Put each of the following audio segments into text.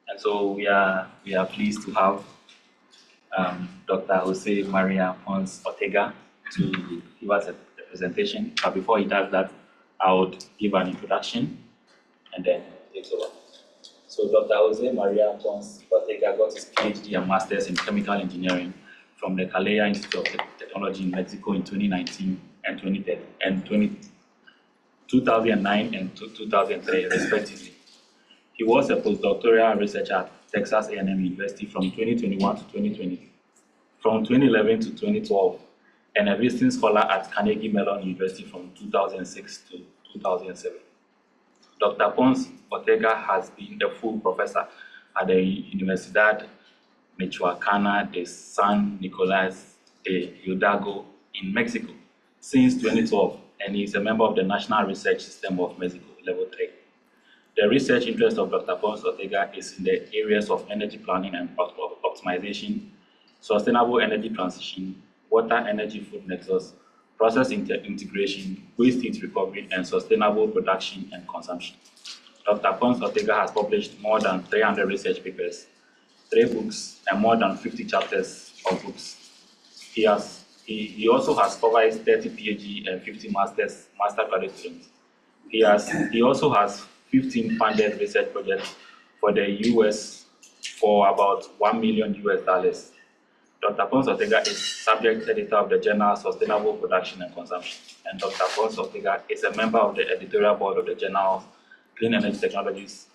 And so we are pleased to have Dr. Jose Maria Pons Ortega to give us a presentation. But before he does that, I would give an introduction and then take over. So Dr. Jose Maria Pons Ortega got his PhD and Masters in Chemical Engineering from the Calella Institute of Technology in Mexico in 2019 and 2009 and 2003, respectively. He was a postdoctoral researcher at Texas A&M University from 2021 to 2020, from 2011 to 2012, and a visiting scholar at Carnegie Mellon University from 2006 to 2007. Dr. Pons Ortega has been a full professor at the Universidad Michoacana de San Nicolás de Hidalgo in Mexico since 2012, and he is a member of the National Research System of Mexico, Level 3. The research interest of Dr. Pons Ortega is in the areas of energy planning and optimization, sustainable energy transition, water-energy-food nexus, process integration, waste heat recovery, and sustainable production and consumption. Dr. Pons Ortega has published more than 300 research papers, 3 books, and more than 50 chapters of books. He also has supervised 30 PhD and 50 master graduate students. He also has 15 funded research projects for the US for about $1 million. Dr. Pons Ortega is subject editor of the journal Sustainable Production and Consumption, and Dr. Pons Ortega is a member of the editorial board of the journal Clean Energy Technologies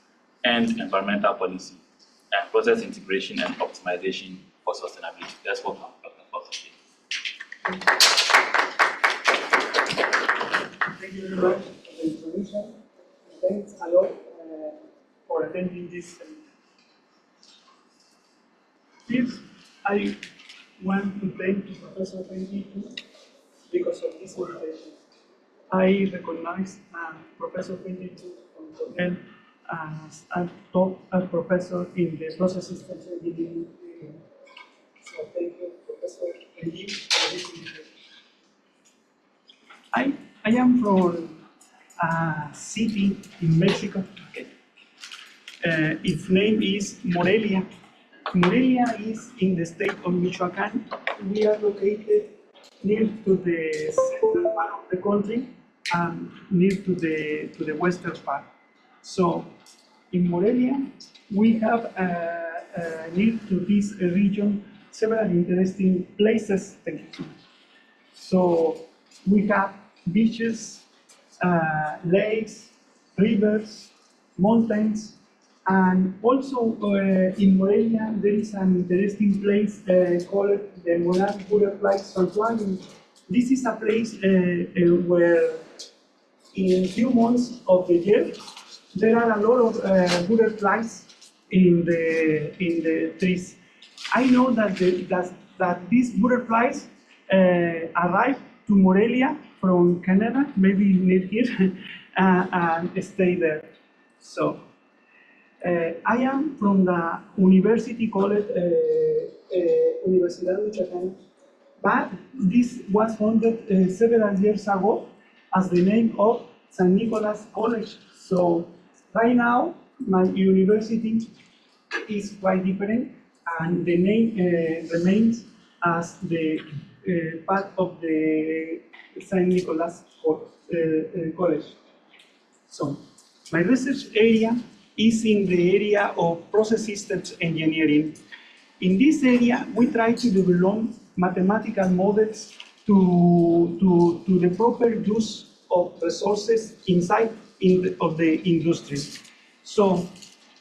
and Environmental Policy and Process Integration and Optimization for Sustainability. Let's welcome Dr. Pons Ortega. Thank you very much for the introduction. Thanks a lot for attending this seminar. First, I want to thank Professor Fenty because of this invitation. I recognize Professor Fenty from Cornell as a top professor in the process systems engineering area. So thank you, Professor Fenty, for this invitation. I am from a city in Mexico. Its name is Morelia. Morelia is in the state of Michoacán. We are located near to the central part of the country and near to the western part. So in Morelia, we have near to this region several interesting places. So we have beaches, lakes, rivers, mountains, and also in Morelia there is an interesting place called the Monarch Butterfly Sanctuary. This is a place where in few months of the year there are a lot of butterflies in the trees. I know that that these butterflies arrive to Morelia from Canada, maybe near here, and stay there. So I am from the university called Universidad Michoacana, but this was founded several years ago as the name of San Nicolas College. So right now my university is quite different, and the name remains as the part of the San Nicolas College. So my research area is in the area of process systems engineering. In this area, we try to develop mathematical models to the proper use of resources inside of the industry. So,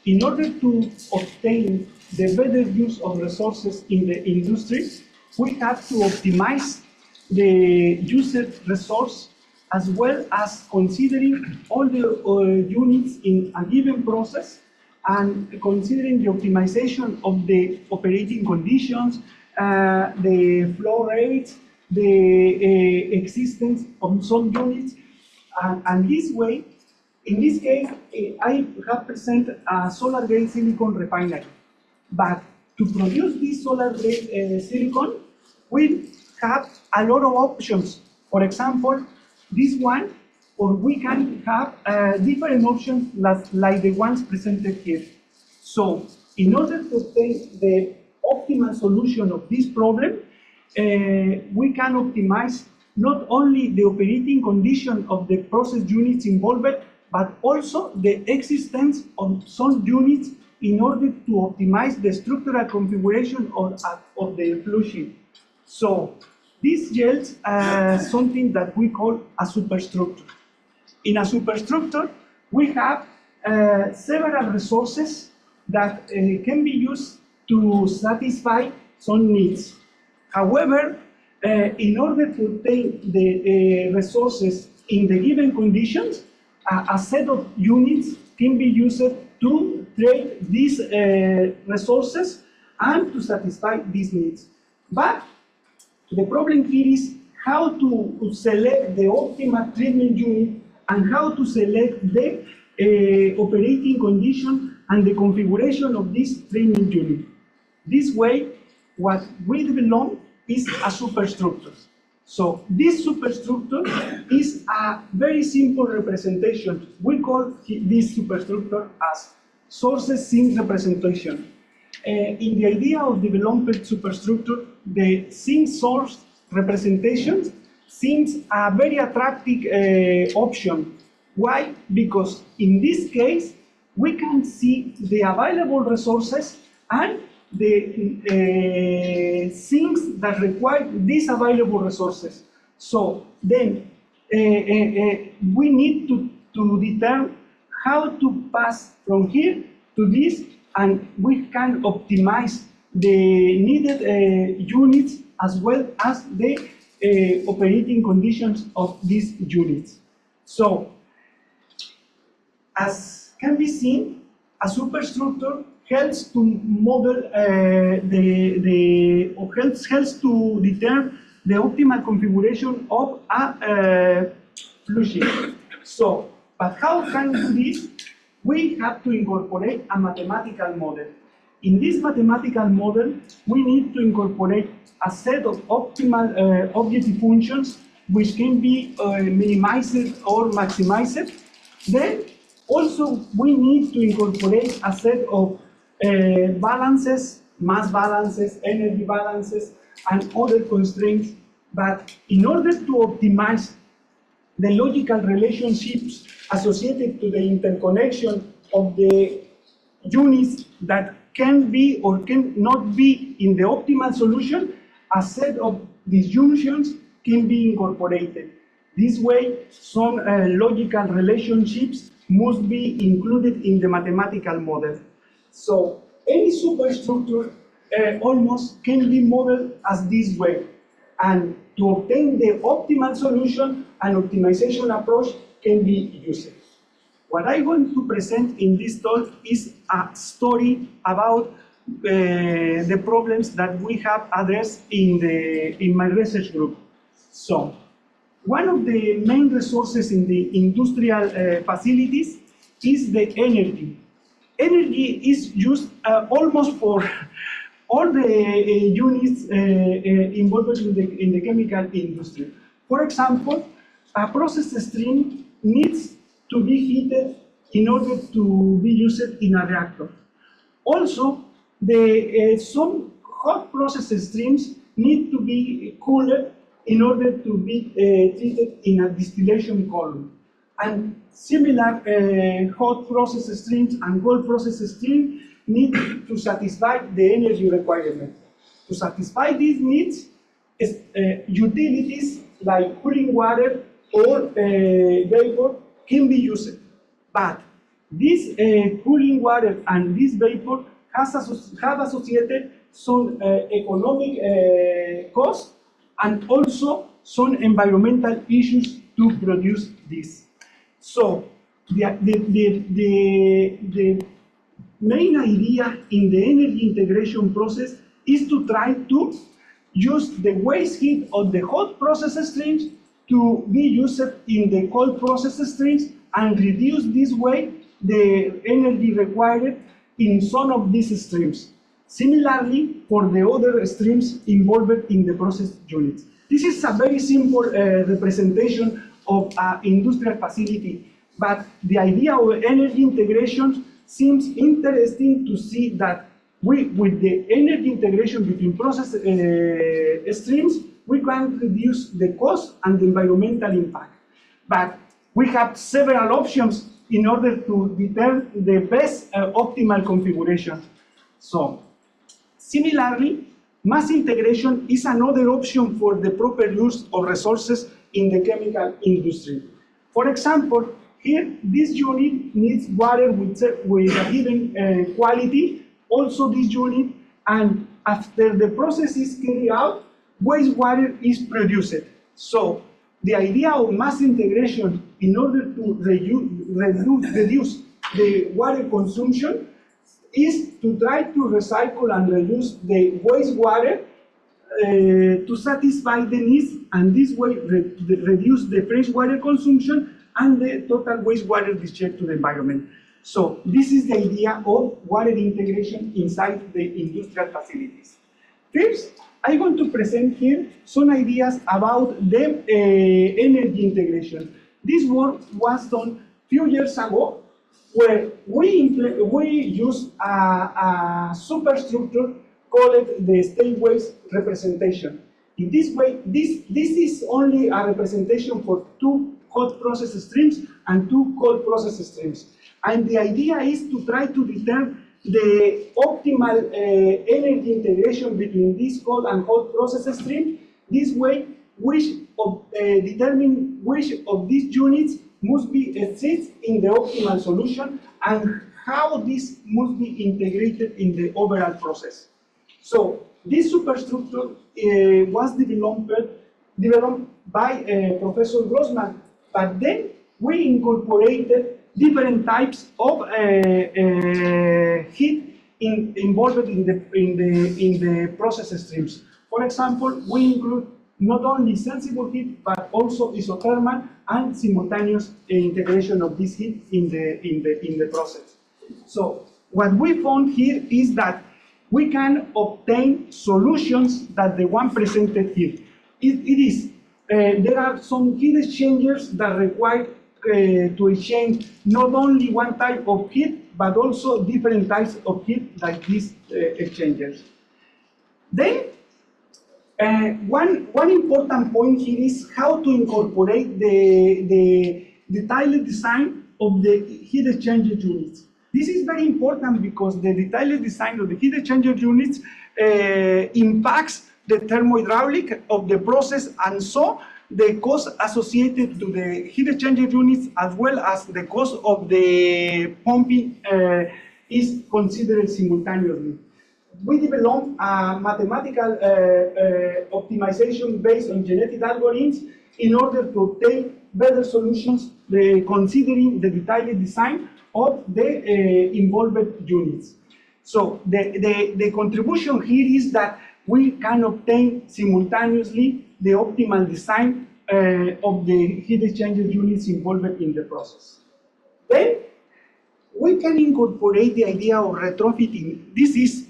in order to obtain the better use of resources in the industry, we have to optimize the used resource as well as considering all the units in a given process and considering the optimization of the operating conditions, the flow rates, the existence of some units, and this way, in this case, I have presented a solar-grade silicon refinery. But to produce this solar-grade silicon, we have a lot of options. For example, this one, or we can have different options like the ones presented here. So in order to obtain the optimal solution of this problem, we can optimize not only the operating condition of the process units involved, but also the existence of some units in order to optimize the structural configuration of the flushing. So this yields something that we call a superstructure. In a superstructure, we have several resources that can be used to satisfy some needs. However, in order to obtain the resources in the given conditions, a set of units can be used to trade these resources and to satisfy these needs. But the problem here is how to select the optimal treatment unit and how to select the operating condition and the configuration of this treatment unit. This way, what we develop is a superstructure. So this superstructure is a very simple representation. We call this superstructure as sources sink representation. In the idea of developing superstructure, the sink source representation seems a very attractive option. Why? Because in this case, we can see the available resources and the sinks that require these available resources. So then we need to determine how to pass from here to this, and we can optimize the needed units as well as the operating conditions of these units. So, as can be seen, a superstructure helps to model helps to determine the optimal configuration of a flushing. So, but how can we do this? We have to incorporate a mathematical model. In this mathematical model, we need to incorporate a set of optimal objective functions which can be minimized or maximized. Then also we need to incorporate a set of balances, mass balances, energy balances, and other constraints. But in order to optimize the logical relationships associated to the interconnection of the units that can be or cannot be in the optimal solution, a set of disjunctions can be incorporated. This way, some logical relationships must be included in the mathematical model. So any superstructure almost can be modeled as this way. And to obtain the optimal solution, an optimization approach can be used. What I'm going to present in this talk is a story about the problems that we have addressed in my research group. So, one of the main resources in the industrial facilities is the energy. Energy is used almost for all the units involved in the chemical industry. For example, a process stream needs to be heated in order to be used in a reactor. Also, some hot process streams need to be cooled in order to be treated in a distillation column. And similar hot process streams and cold process streams need to satisfy the energy requirement. To satisfy these needs, utilities like cooling water or vapor can be used. But this cooling water and this vapor have associated some economic costs and also some environmental issues to produce this. So the main idea in the energy integration process is to try to use the waste heat of the hot process streams to be used in the cold process streams and reduce this way the energy required in some of these streams. Similarly, for the other streams involved in the process units. This is a very simple representation of an industrial facility, but the idea of energy integration seems interesting to see that with the energy integration between process streams, we can reduce the cost and the environmental impact. But we have several options in order to determine the best optimal configuration. So, similarly, mass integration is another option for the proper use of resources in the chemical industry. For example, here, this unit needs water with a given quality, also this unit, and after the process is carried out, wastewater is produced. So, the idea of mass integration in order to reduce the water consumption is to try to recycle and reduce the wastewater to satisfy the needs, and this way reduce the freshwater consumption and the total wastewater discharge to the environment. So this is the idea of water integration inside the industrial facilities. First, I'm going to present here some ideas about the energy integration. This work was done a few years ago, where we use a superstructure called the state waste representation. In this way, this is only a representation for two hot process streams and two cold process streams. And the idea is to try to determine the optimal energy integration between this cold and hot process stream. This way, determine which of these units must be exist in the optimal solution and how this must be integrated in the overall process. So this superstructure was developed by Professor Grossman, but then we incorporated different types of heat involved in the process streams. For example, we include not only sensible heat but also isothermal and simultaneous integration of this heat in the process. So what we found here is that we can obtain solutions that the one presented here. There are some heat exchangers that require to exchange not only one type of heat, but also different types of heat like these exchangers. Then, one important point here is how to incorporate the detailed design of the heat exchanger units. This is very important because the detailed design of the heat exchanger units impacts the thermohydraulic of the process, and so the cost associated to the heat exchanger units as well as the cost of the pumping is considered simultaneously. We developed a mathematical optimization based on genetic algorithms in order to obtain better solutions considering the detailed design of the involved units. So the contribution here is that we can obtain simultaneously the optimal design of the heat exchanger units involved in the process. Then we can incorporate the idea of retrofitting. This is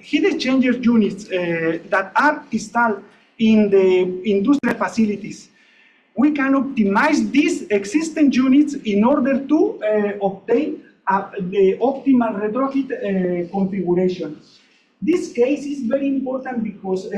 heat exchanger units that are installed in the industrial facilities. We can optimize these existing units in order to obtain the optimal retrofit configuration. This case is very important because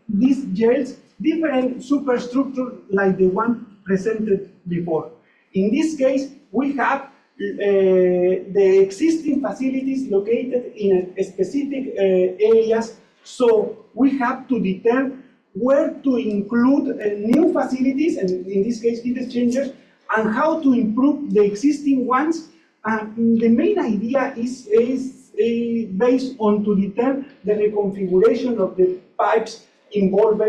this yields different superstructure like the one presented before. In this case, we have the existing facilities located in specific areas, so we have to determine where to include new facilities, and in this case heat exchangers, and how to improve the existing ones. And the main idea is based on to determine the reconfiguration of the pipes involved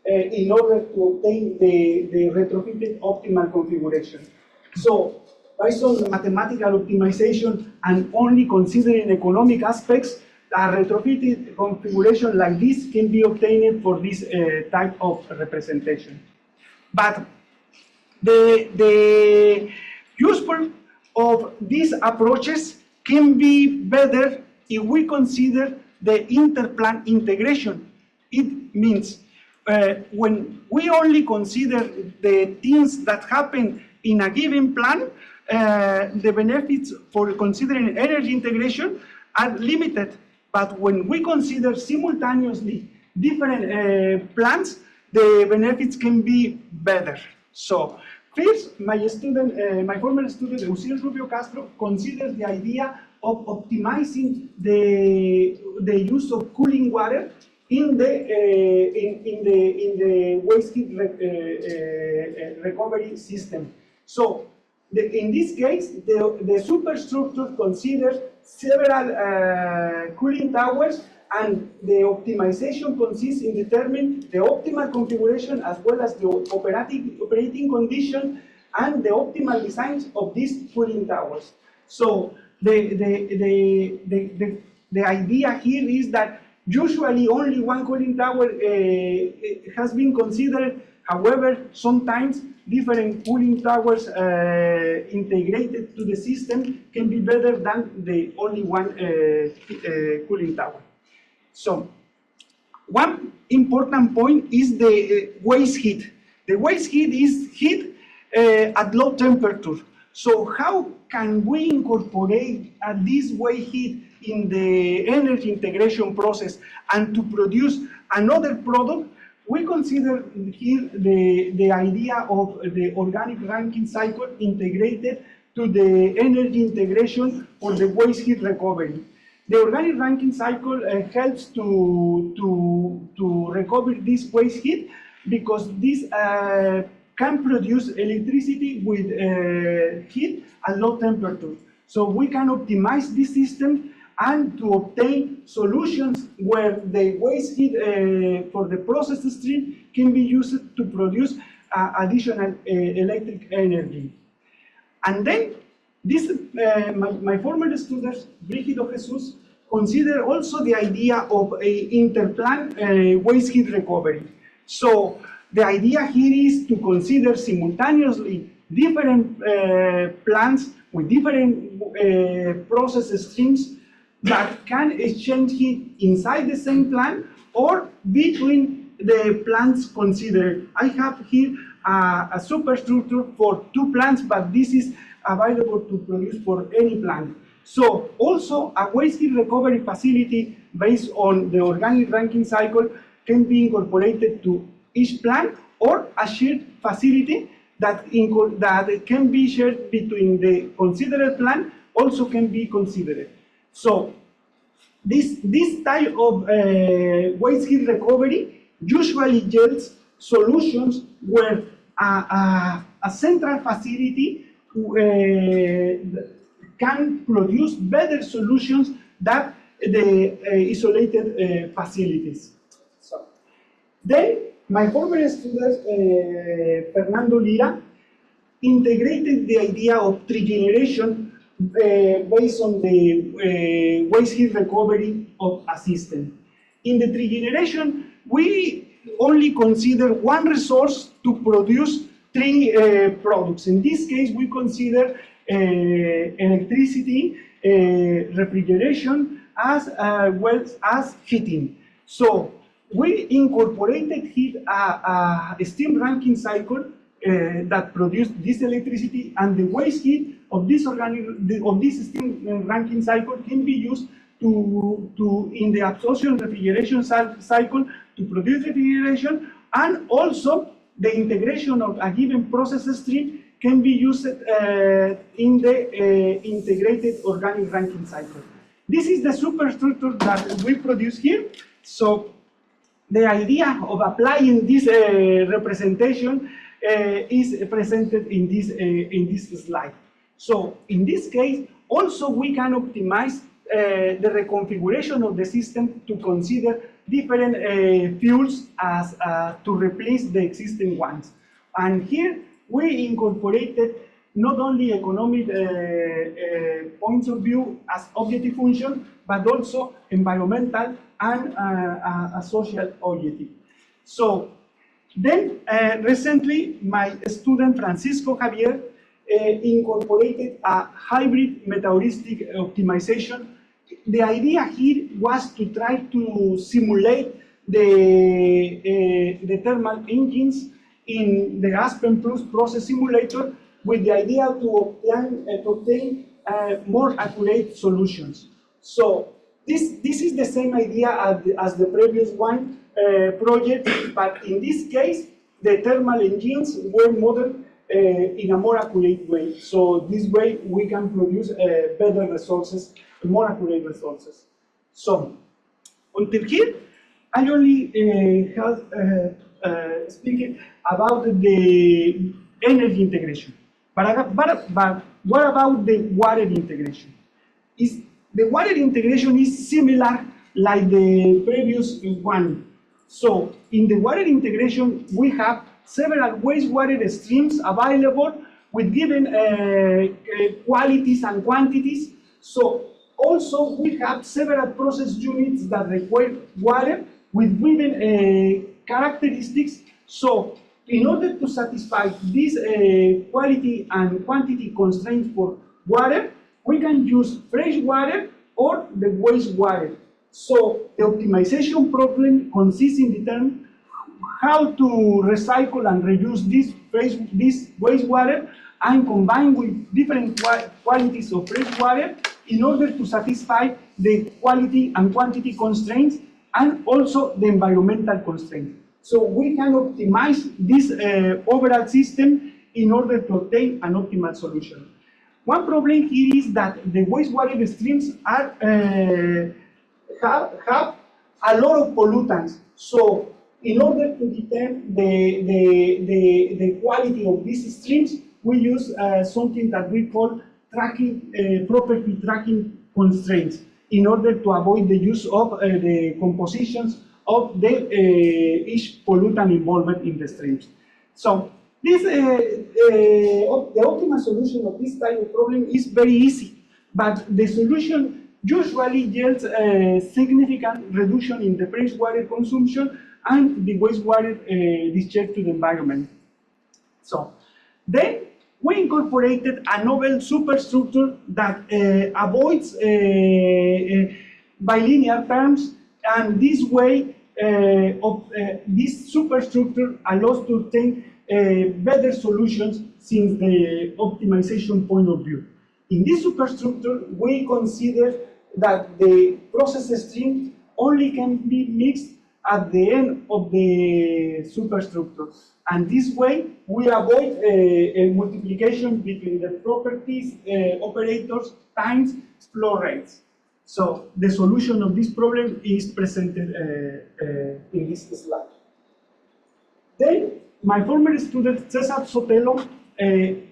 in order to obtain the retrofitted optimal configuration. So, based on the mathematical optimization and only considering economic aspects, a retrofitted configuration like this can be obtained for this type of representation. But the useful of these approaches can be better if we consider the interplant integration. It means when we only consider the things that happen in a given plant, the benefits for considering energy integration are limited, but when we consider simultaneously different plants, the benefits can be better. So first, my former student, Eusil Rubio Castro, considers the idea of optimizing the use of cooling water in the waste heat recovery system. So in this case, the superstructure considers several cooling towers, and the optimization consists in determining the optimal configuration as well as the operating condition and the optimal designs of these cooling towers. So the idea here is that usually only one cooling tower has been considered. However, sometimes different cooling towers integrated to the system can be better than the only one cooling tower. So, one important point is the waste heat. The waste heat is heat at low temperature. So, how can we incorporate this waste heat in the energy integration process and to produce another product? We consider here the idea of the organic Rankine cycle integrated to the energy integration for the waste heat recovery. The organic Rankine cycle helps to recover this waste heat because this can produce electricity with heat at low temperature. So we can optimize this system and to obtain solutions where the waste heat for the process stream can be used to produce additional electric energy. And then this, my former students, Brígido Jesus, consider also the idea of a interplant waste heat recovery. So the idea here is to consider simultaneously different plants with different process streams that can exchange heat inside the same plant or between the plants considered. I have here a superstructure for 2 plants, but this is available to produce for any plant. So also a waste heat recovery facility based on the organic Rankine cycle can be incorporated to each plant, or a shared facility that can be shared between the considered plant also can be considered. So this type of waste heat recovery usually yields solutions where a central facility can produce better solutions than the isolated facilities. So, then my former student, Fernando Lira, integrated the idea of trigeneration based on the waste heat recovery of a system. In the trigeneration, we only consider one resource to produce 3 products. In this case, we consider electricity, refrigeration, as well as heating. So we incorporated heat a steam Rankine cycle that produced this electricity, and the waste heat of this steam Rankine cycle can be used in the absorption refrigeration cycle to produce refrigeration, and also the integration of a given process stream can be used in the integrated organic Rankine cycle. This is the superstructure that we produce here. So the idea of applying this representation is presented in this slide. So in this case, also we can optimize the reconfiguration of the system to consider different fuels as to replace the existing ones. And here we incorporated not only economic points of view as objective function, but also environmental and a social objective. So then recently my student Francisco Javier incorporated a hybrid metaheuristic optimization. The idea here was to try to simulate the thermal engines in the Aspen Plus process simulator with the idea to obtain more accurate solutions. So this is the same idea as the previous one project, but in this case, the thermal engines were modeled in a more accurate way. So this way we can produce better resources, more accurate resources. So until here, I only have speaking about the energy integration. But what about the water integration? The water integration is similar like the previous one. So in the water integration, we have several wastewater streams available with given qualities and quantities. So also we have several process units that require water with given characteristics. So in order to satisfy these quality and quantity constraints for water, we can use fresh water or the wastewater. So the optimization problem consists in determining how to recycle and reuse this wastewater and combine with different qualities of fresh water in order to satisfy the quality and quantity constraints and also the environmental constraints. So we can optimize this overall system in order to obtain an optimal solution. One problem here is that the wastewater streams are have a lot of pollutants. So in order to determine the quality of these streams, we use something that we call property tracking constraints in order to avoid the use of the compositions of each pollutant involved in the streams. So this, the optimal solution of this type of problem is very easy, but the solution usually yields a significant reduction in the freshwater consumption and the wastewater discharge to the environment. So then we incorporated a novel superstructure that avoids bilinear terms, and this way this superstructure allows to obtain better solutions since the optimization point of view. In this superstructure, we consider that the process stream only can be mixed at the end of the superstructure. And this way, we avoid a multiplication between the properties operators times flow rates. So the solution of this problem is presented in this slide. Then, my former student Cesar Sotelo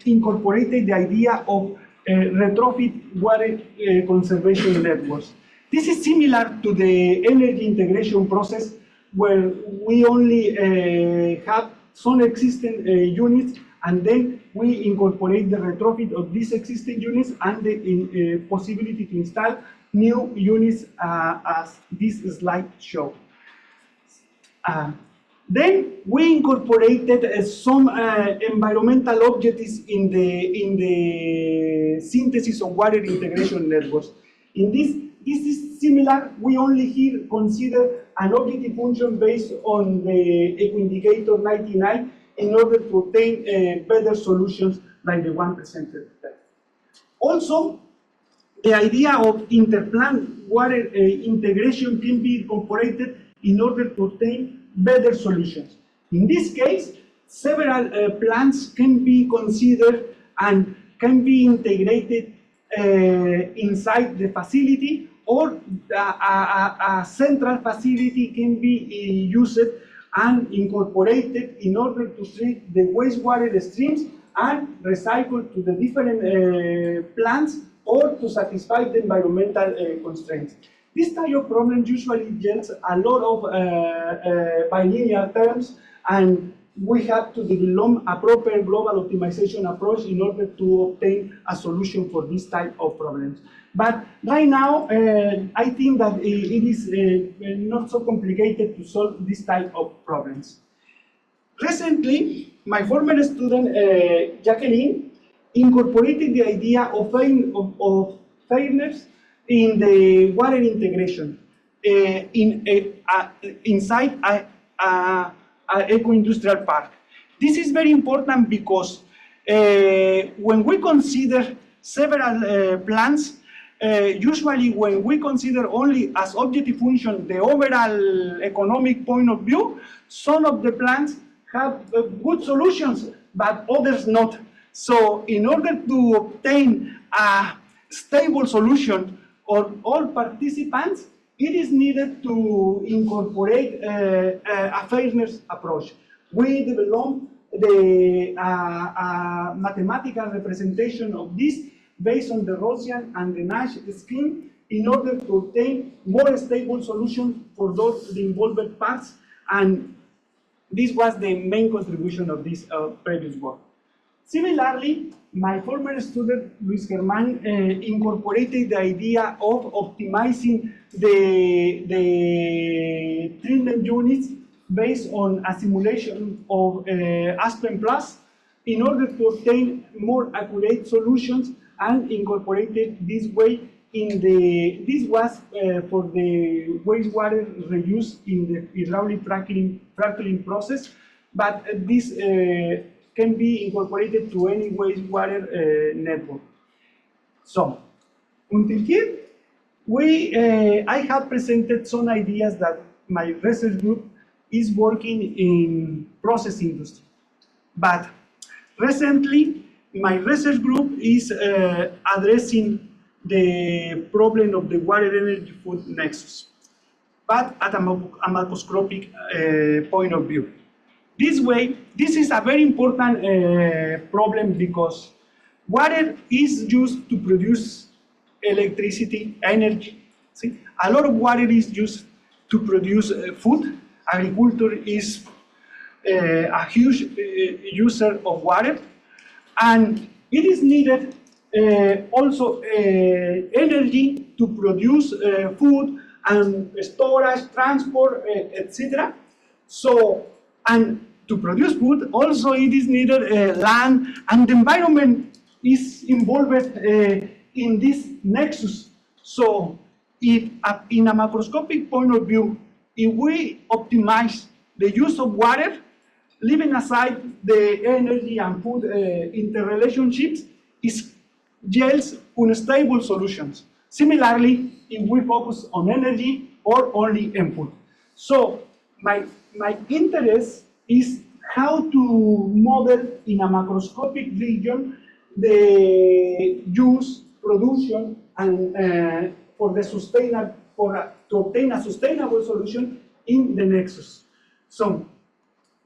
incorporated the idea of retrofit water conservation networks. This is similar to the energy integration process where we only have some existing units and then we incorporate the retrofit of these existing units and the possibility to install new units as this slide shows. Then we incorporated some environmental objectives in the synthesis of water integration networks. In this is similar. We only here consider an objective function based on the ecoindicator 99 in order to obtain better solutions like the one presented there. Also, the idea of interplant water integration can be incorporated in order to obtain better solutions. In this case, several plants can be considered and can be integrated inside the facility, or a central facility can be used and incorporated in order to treat the wastewater streams and recycle to the different plants or to satisfy the environmental constraints. This type of problem usually yields a lot of bilinear terms, and we have to develop a proper global optimization approach in order to obtain a solution for this type of problems. But right now, I think that it is not so complicated to solve this type of problems. Recently, my former student, Jacqueline, incorporated the idea of fairness in the water integration inside an eco-industrial park. This is very important because when we consider several plants, usually when we consider only as objective function the overall economic point of view, some of the plans have good solutions, but others not. So in order to obtain a stable solution on all participants, it is needed to incorporate a fairness approach. We developed the mathematical representation of this based on the Rosyan and the Nash scheme in order to obtain more stable solutions for those the involved parts, and this was the main contribution of this previous work. Similarly, my former student Luis Germán incorporated the idea of optimizing the treatment units based on a simulation of Aspen Plus in order to obtain more accurate solutions, and incorporated this way in the, this was for the wastewater reuse in the hydraulic fracturing process, but this can be incorporated to any wastewater network. So, until here, I have presented some ideas that my research group is working in process industry. But recently, my research group is addressing the problem of the water energy food nexus, but at a macroscopic point of view. This way, this is a very important problem because water is used to produce electricity, energy. See? A lot of water is used to produce food. Agriculture is a huge user of water, and it is needed also energy to produce food and storage, transport, etc. So, and to produce food, also it is needed land, and the environment is involved in this nexus. So, if in a macroscopic point of view, if we optimize the use of water, leaving aside the energy and food interrelationships, it yields unstable solutions. Similarly, if we focus on energy or only input. So my interest is how to model in a macroscopic region the use, production, and for the sustainable, to obtain a sustainable solution in the nexus. So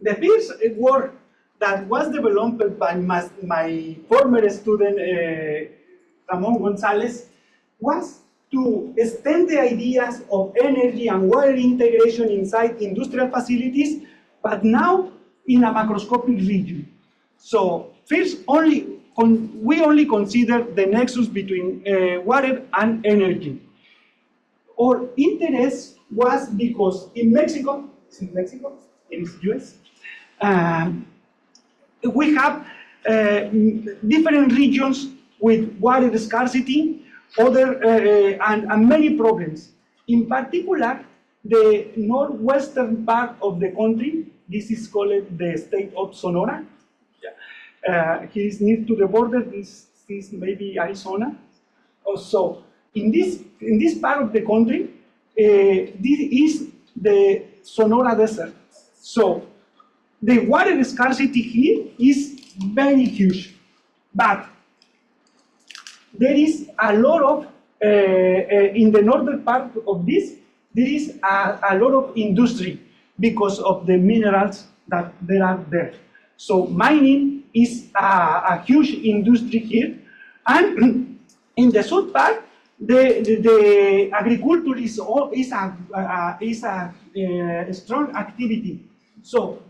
the first work that was developed by my former student Ramon Gonzalez was to extend the ideas of energy and water integration inside industrial facilities, but now in a macroscopic region. So first, we only consider the nexus between water and energy. Our interest was because in Mexico, in the US, we have different regions with water scarcity, and many problems. In particular, the northwestern part of the country, this is called the state of Sonora. Here is near to the border, this is maybe Arizona. Also, in this part of the country, this is the Sonora Desert. So, the water scarcity here is very huge, but there is a lot of, in the northern part of this, there is a lot of industry because of the minerals that there are there. So mining is a huge industry here, and in the south part, the agriculture is a strong activity. So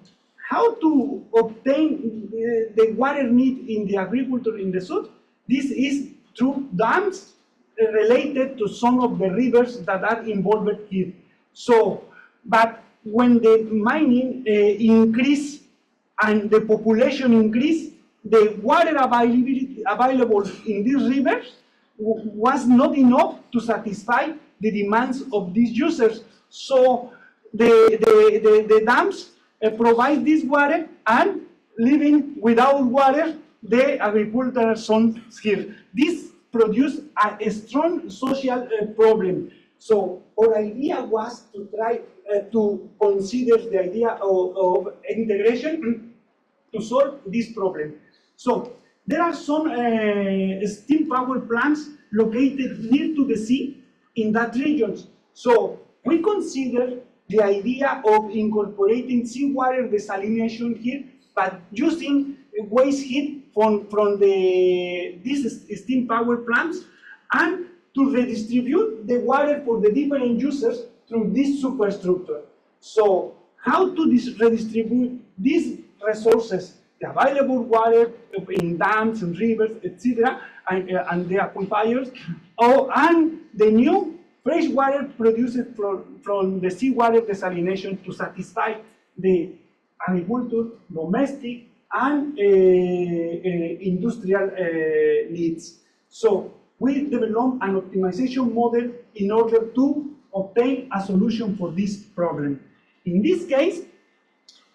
how to obtain the water need in the agriculture in the south? This is through dams related to some of the rivers that are involved here. So, but when the mining increase and the population increase, the water available in these rivers was not enough to satisfy the demands of these users. So the dams provide this water, and living without water, the agricultural zones here. This produce a strong social problem. So our idea was to try to consider the idea of integration to solve this problem. So there are some steam power plants located near to the sea in that region. So we consider the idea of incorporating seawater desalination here, but using waste heat from these steam power plants, and to redistribute the water for the different users through this superstructure. So how to redistribute these resources, the available water in dams and rivers, etc., and the aquifers, and the new fresh water produced from the seawater desalination to satisfy the agriculture, domestic, and industrial needs. So we developed an optimization model in order to obtain a solution for this problem. In this case,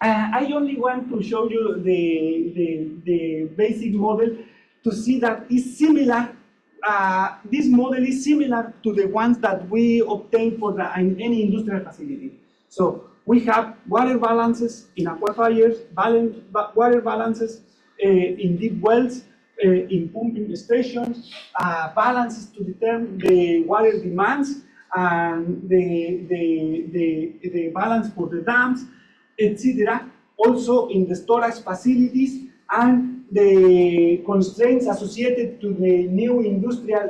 I only want to show you the basic model to see that it's similar. This model is similar to the ones that we obtain for any industrial facility. So we have water balances in aquifers, water balances in deep wells, in pumping stations, balances to determine the water demands, and the balance for the dams, etc. Also in the storage facilities and the constraints associated to the new industrial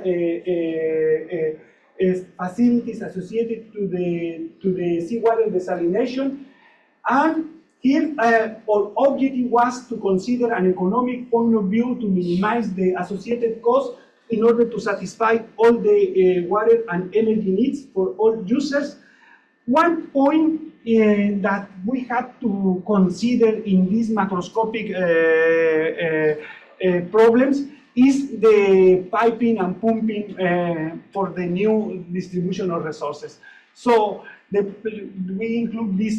facilities associated to the seawater desalination. And here our objective was to consider an economic point of view to minimize the associated costs in order to satisfy all the water and energy needs for all users. One point that we have to consider in these macroscopic problems is the piping and pumping for the new distribution of resources. So we include this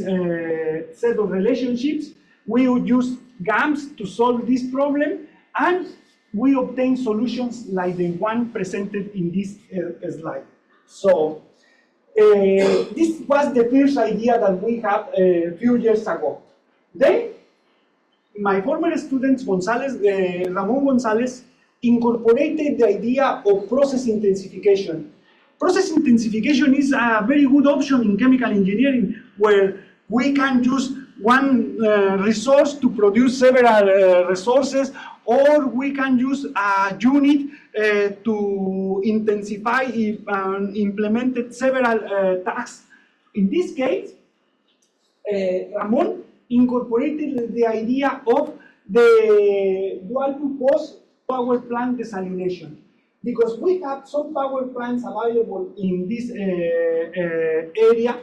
set of relationships. We would use GAMS to solve this problem, and we obtain solutions like the one presented in this slide. So this was the first idea that we had a few years ago. Then my former student Ramon Gonzalez incorporated the idea of process intensification. Process intensification is a very good option in chemical engineering, where we can use one resource to produce several resources, or we can use a unit to intensify and implement several tasks. In this case, Ramon incorporated the idea of the dual-purpose power plant desalination, because we have some power plants available in this area.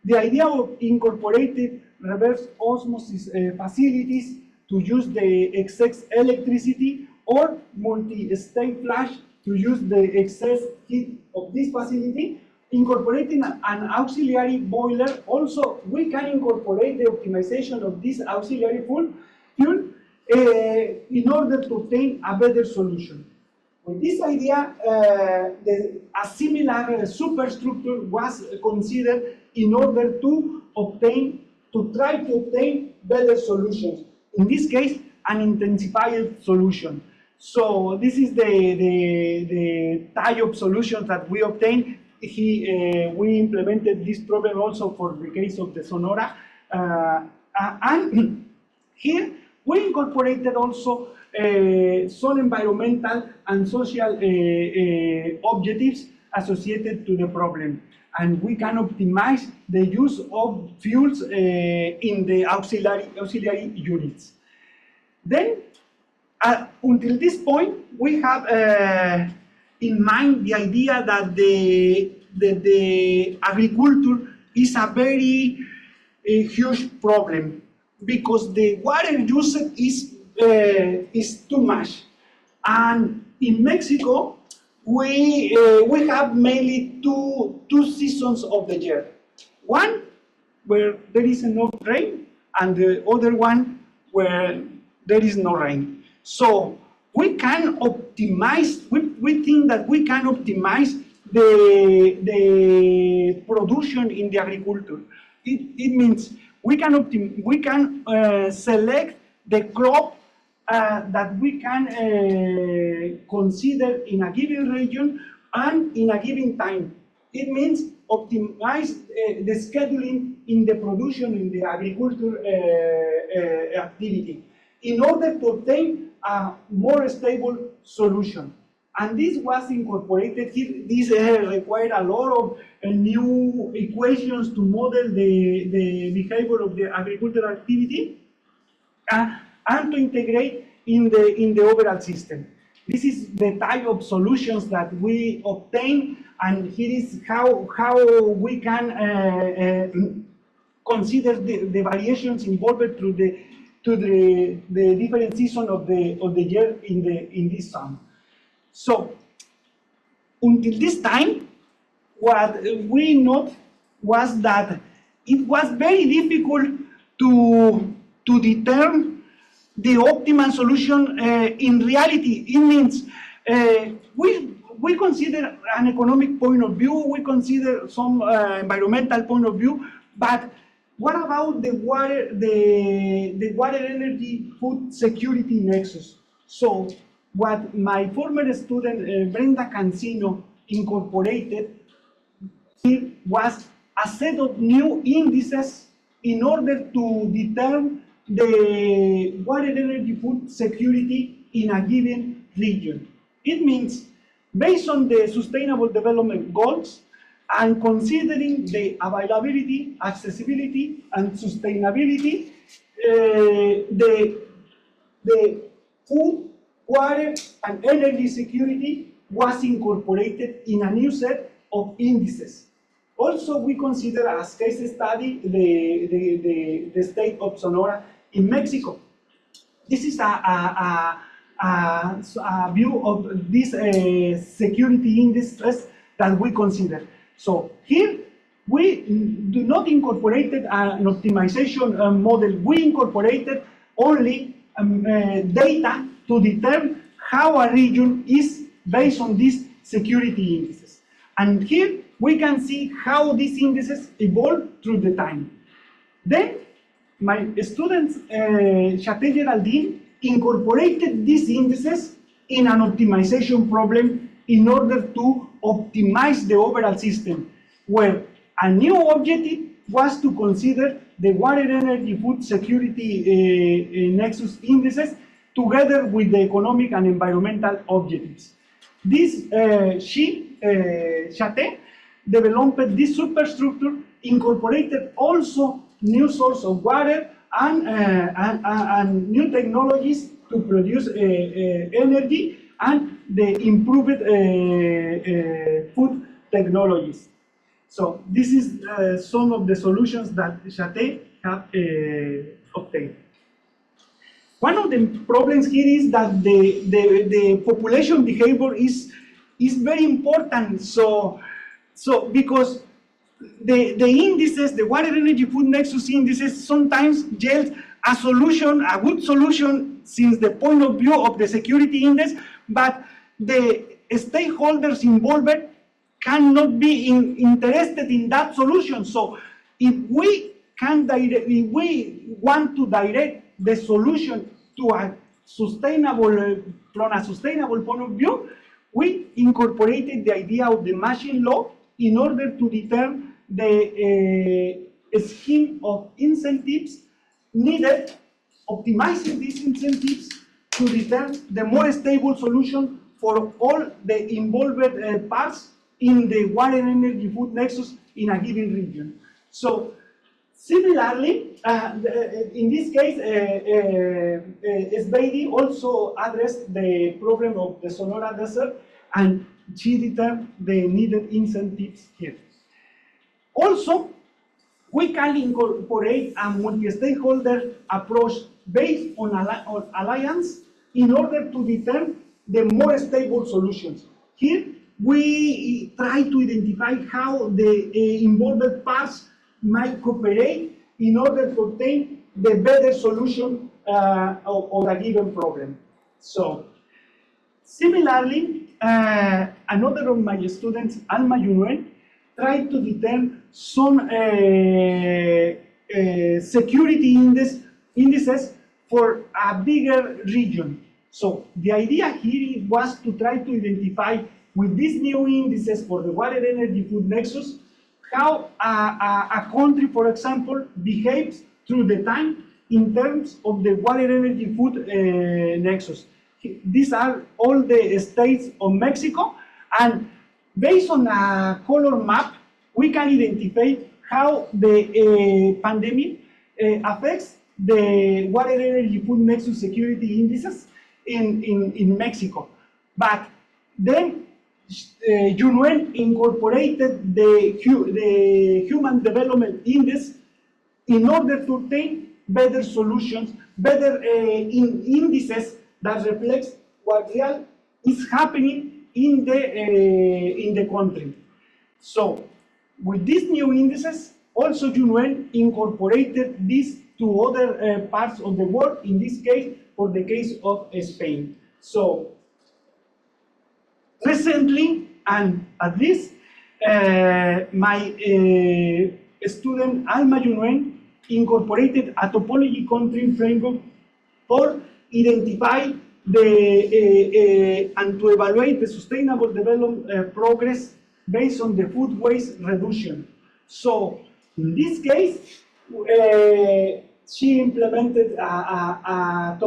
The idea of incorporated reverse osmosis facilities to use the excess electricity, or multi-state flash to use the excess heat of this facility, incorporating an auxiliary boiler. Also, we can incorporate the optimization of this auxiliary fuel in order to obtain a better solution. With this idea, a similar superstructure was considered in order to try to obtain better solutions. In this case, an intensified solution. So this is the type of solutions that we obtained. We implemented this problem also for the case of the Sonora. And here we incorporated also some environmental and social objectives associated to the problem. And we can optimize the use of fuels in the auxiliary units. Then, until this point, we have in mind the idea that the agriculture is a very huge problem, because the water usage is too much. And in Mexico, we have mainly two seasons of the year. One where there is enough rain, and the other one where there is no rain. So we can optimize, we think that we can optimize the production in the agriculture. It means we can select the crop that we can consider in a given region and in a given time. It means optimize the scheduling in the production in the agriculture activity in order to obtain a more stable solution. And this was incorporated here. This required a lot of new equations to model the behavior of the agricultural activity and to integrate in the overall system. This is the type of solutions that we obtain, and here is how we can consider the variations involved through the different seasons of the year in this sum. So until this time, what we noted was that it was very difficult to determine the optimal solution in reality. It means we consider an economic point of view, we consider some environmental point of view, but what about the water energy food security nexus? So what my former student Brenda Cancino incorporated here was a set of new indices in order to determine the water energy food security in a given region. It means based on the Sustainable Development Goals and considering the availability, accessibility, and sustainability, the food, water, and energy security was incorporated in a new set of indices. Also, we consider as case study the state of Sonora in Mexico. This is a view of these security indices that we consider. So here we do not incorporate an optimization model. We incorporated only data to determine how a region is based on these security indices. And here we can see how these indices evolve through the time. Then my students, Chate Geraldine, incorporated these indices in an optimization problem in order to optimize the overall system, where a new objective was to consider the water energy food security nexus indices together with the economic and environmental objectives. This Chate developed this superstructure, incorporated also new source of water and new technologies to produce energy and the improved food technologies. So this is some of the solutions that Chate have obtained. One of the problems here is that the population behavior is very important. So because the indices, the water energy food nexus indices, sometimes yield a solution, a good solution, since the point of view of the security index, but the stakeholders involved cannot be interested in that solution. So if we want to direct the solution to a sustainable, from a sustainable point of view, we incorporated the idea of the machine law in order to determine the scheme of incentives needed, optimizing these incentives to determine the more stable solution for all the involved parts in the water energy food nexus in a given region. So similarly, in this case, Sveidi also addressed the problem of the Sonora Desert, and she determined the needed incentives here. Also, we can incorporate a multi-stakeholder approach based on alliance in order to determine the more stable solutions. Here, we try to identify how the involved parts might cooperate in order to obtain the better solution of a given problem. So, similarly, another of my students, Alma Yunuen, tried to determine some security indices for a bigger region. So the idea here was to try to identify with these new indices for the water energy food nexus, how a country, for example, behaves through the time in terms of the water energy food nexus. These are all the states of Mexico, and based on a color map, we can identify how the pandemic affects the water energy food nexus security indices in Mexico. But then Yunuen incorporated the Human Development Index in order to obtain better solutions, better indices that reflects what real is happening in the country. So, with these new indices, also Yunuen incorporated this to other parts of the world, in this case, for the case of Spain. So, recently, and at least, my student Alma Yunuen incorporated a topology country framework for identify and to evaluate the sustainable development progress based on the food waste reduction. So in this case, she implemented a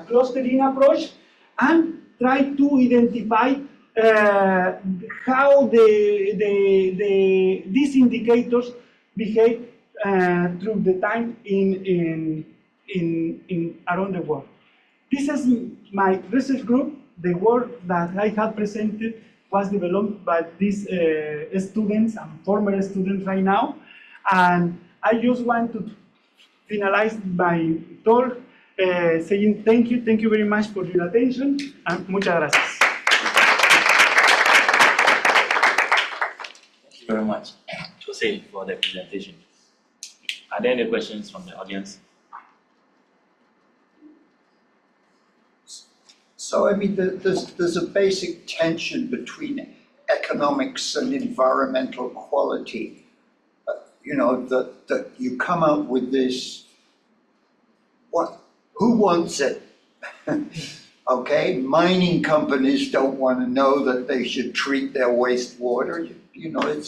clustering approach and tried to identify how these indicators behave through the time in around the world. This is my research group. The work that I have presented was developed by these students and former students right now. And I just want to finalize my talk saying thank you very much for your attention, and muchas gracias. Thank you very much, Jose, for the presentation. Are there any questions from the audience? So, I mean, there's a basic tension between economics and environmental quality. You know, that you come up with this, who wants it? Okay, mining companies don't want to know that they should treat their wastewater. You know,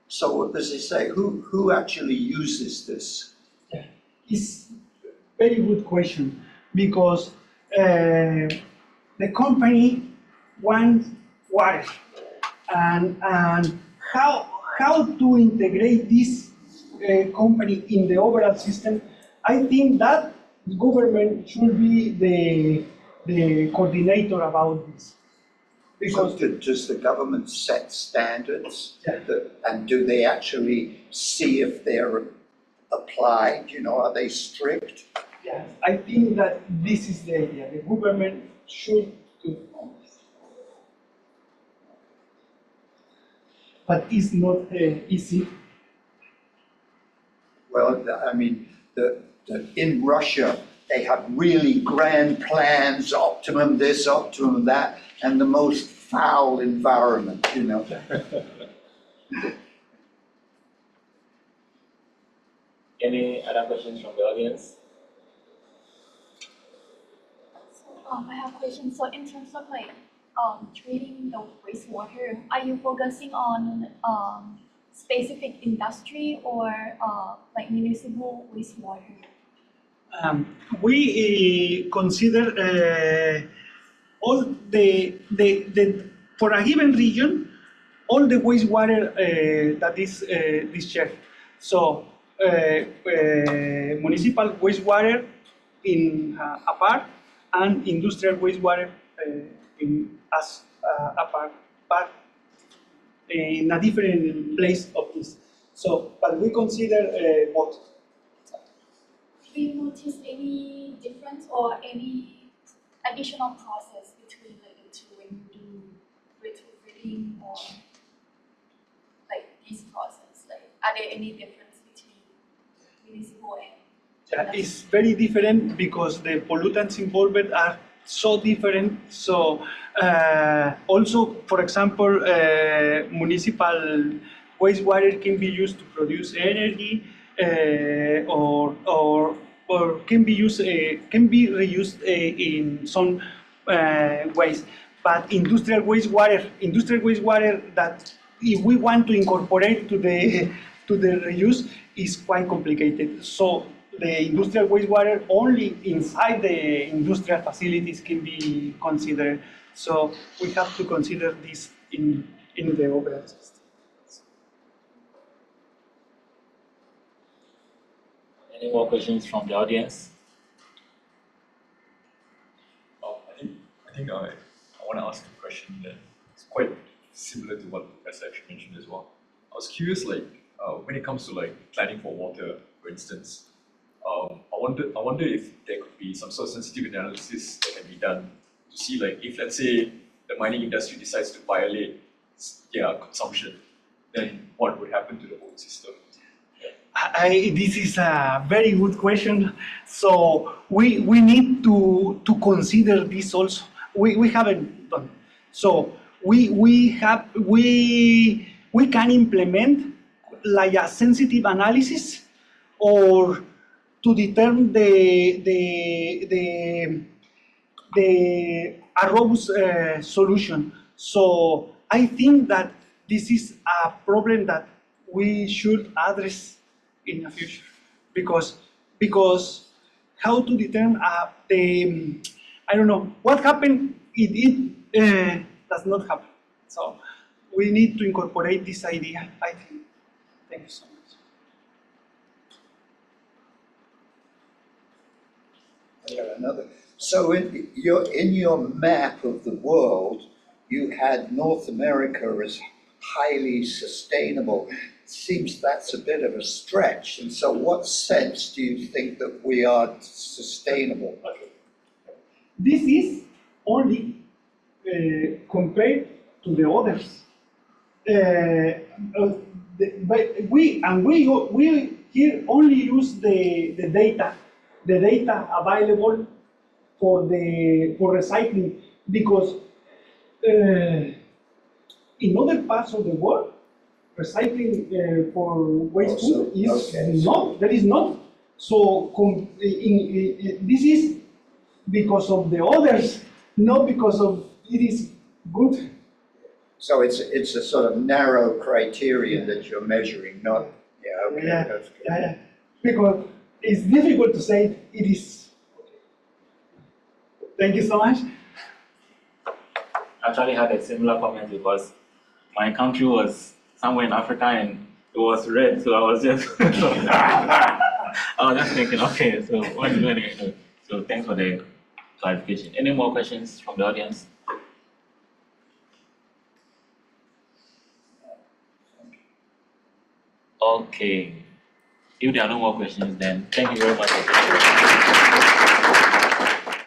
so what does it say? Who actually uses this? Yeah. It's a very good question, because the company wants water, and how to integrate this company in the overall system. I think that the government should be the coordinator about this. Because does the government set standards? Yeah. And do they actually see if they're applied? You know, are they strict? Yes, I think that this is the idea. The government should do this. But it's not easy. Well, I mean, in Russia, they have really grand plans, optimum this, optimum that, and the most foul environment, you know. Any other questions from the audience? I have a question. So in terms of like treating the wastewater, are you focusing on specific industry or like municipal wastewater? We consider all for a given region, all the wastewater that is discharged. So municipal wastewater in a part, and industrial wastewater as a part in a different place of this. So, but we consider both. Do you notice any difference or any additional process between like the two when you do retrofitting or like this process? Like, are there any difference between municipal and It's very different because the pollutants involved are so different. So also, for example, municipal wastewater can be used to produce energy, or can be used can be reused in some ways. But industrial wastewater that if we want to incorporate to the reuse is quite complicated. So the industrial wastewater only inside the industrial facilities can be considered. So we have to consider this in the overall system. Any more questions from the audience? I think I want to ask a question that is quite similar to what Professor actually mentioned as well. I was curious, like, when it comes to like planning for water, for instance, I wonder if there could be some sort of sensitive analysis that can be done to see, like, if let's say the mining industry decides to violate their consumption, then what would happen to the whole system? This is a very good question. So we need to consider this also. We haven't done. So we can implement like a sensitive analysis or to determine a robust solution. So I think that this is a problem that we should address in the future, because how to determine I don't know what happened if it does not happen. So we need to incorporate this idea, I think. Thank you so much. I got another. So in your map of the world, you had North America as highly sustainable. Seems that's a bit of a stretch. And so what sense do you think that we are sustainable? This is only compared to the others. But we here only use the data available for recycling, because in other parts of the world, recycling for waste food is not. There is not. So this is because of the others, not because of it is good. So it's a sort of narrow criterion that you're measuring, not, okay, Yeah, that's good. yeah. Because it's difficult to say it is. Thank you so much. I actually had a similar comment because my country was somewhere in Africa and it was red, so I was just thinking, okay, so what's going on? So thanks for the clarification. Any more questions from the audience? Okay. If there are no more questions, then thank you very much.